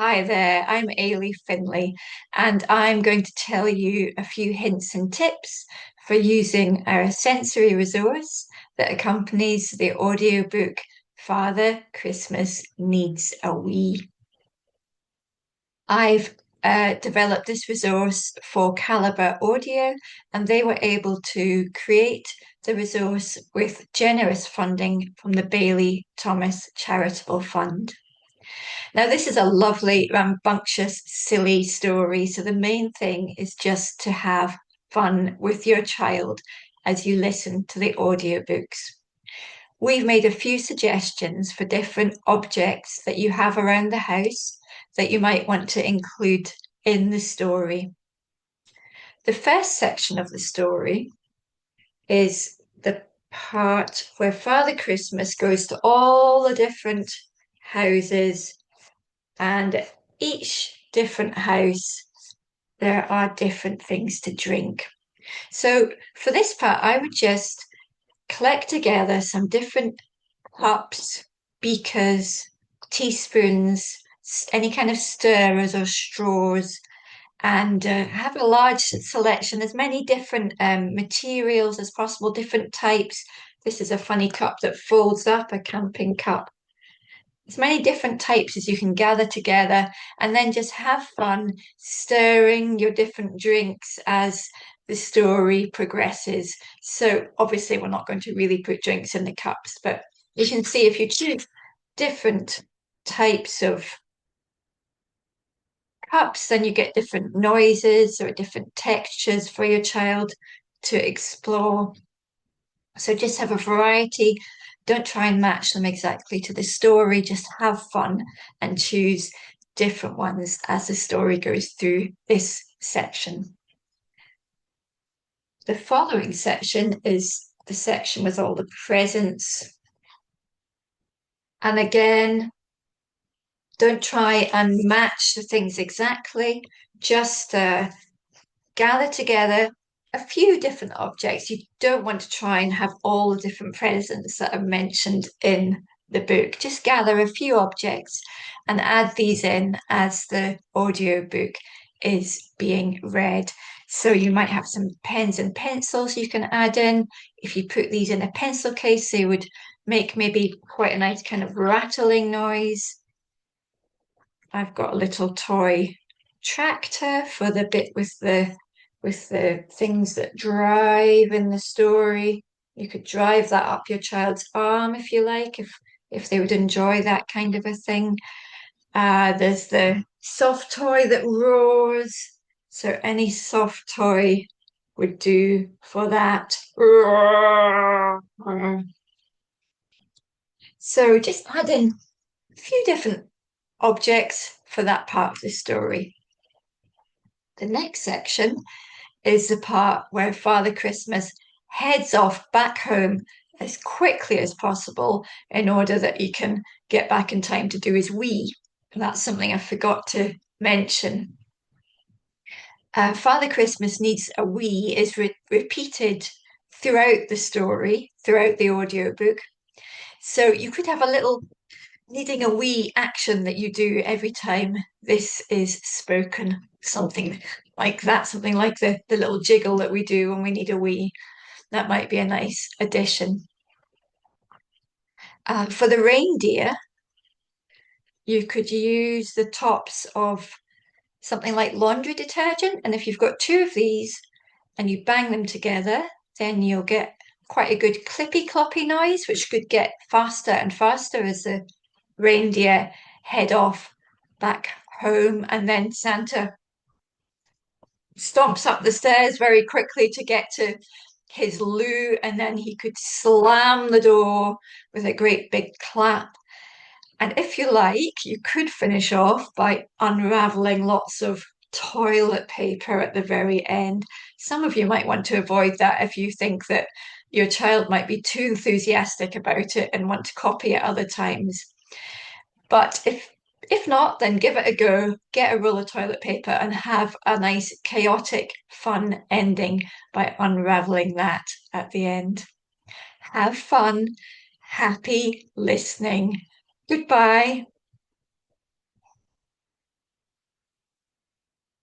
Hi there, I'm Ailey Finley, and I'm going to tell you a few hints and tips for using our sensory resource that accompanies the audiobook Father Christmas Needs a Wee. I've developed this resource for Calibre Audio, and they were able to create the resource with generous funding from the Bailey Thomas Charitable Fund. Now, this is a lovely, rambunctious, silly story. So, the main thing is just to have fun with your child as you listen to the audiobooks. We've made a few suggestions for different objects that you have around the house that you might want to include in the story. The first section of the story is the part where Father Christmas goes to all the different houses, and each different house, there are different things to drink. So for this part, I would just collect together some different cups, beakers, teaspoons, any kind of stirrers or straws, and have a large selection, as many different materials as possible, different types. This is a funny cup that folds up, a camping cup. As many different types as you can gather together, and then just have fun stirring your different drinks as the story progresses. So obviously we're not going to really put drinks in the cups, but you can see if you choose different types of cups, then you get different noises or different textures for your child to explore. So just have a variety. Don't try and match them exactly to the story. Just have fun and choose different ones as the story goes through this section. The following section is the section with all the presents. And again, don't try and match the things exactly. Just gather together a few different objects. You don't want to try and have all the different presents that are mentioned in the book. Just gather a few objects and add these in as the audiobook is being read. So you might have some pens and pencils you can add in. If you put these in a pencil case, they would make maybe quite a nice kind of rattling noise. I've got a little toy tractor for the bit with the things that drive in the story. You could drive that up your child's arm if you like, if they would enjoy that kind of a thing. There's the soft toy that roars. So any soft toy would do for that. So just add in a few different objects for that part of the story. The next section is the part where Father Christmas heads off back home as quickly as possible in order that he can get back in time to do his wee. And that's something I forgot to mention. Father Christmas Needs a Wee is repeated throughout the story, throughout the audiobook. So you could have a little needing a wee action that you do every time this is spoken, something like that, something like the little jiggle that we do when we need a wee. That might be a nice addition. For the reindeer, you could use the tops of something like laundry detergent. And if you've got two of these and you bang them together, then you'll get quite a good clippy cloppy noise, which could get faster and faster as the reindeer head off back home. And then Santa stomps up the stairs very quickly to get to his loo, and then he could slam the door with a great big clap. And if you like, you could finish off by unraveling lots of toilet paper at the very end. Some of you might want to avoid that if you think that your child might be too enthusiastic about it and want to copy at other times. But if not, then give it a go, get a roll of toilet paper and have a nice chaotic, fun ending by unraveling that at the end. Have fun, happy listening. Goodbye.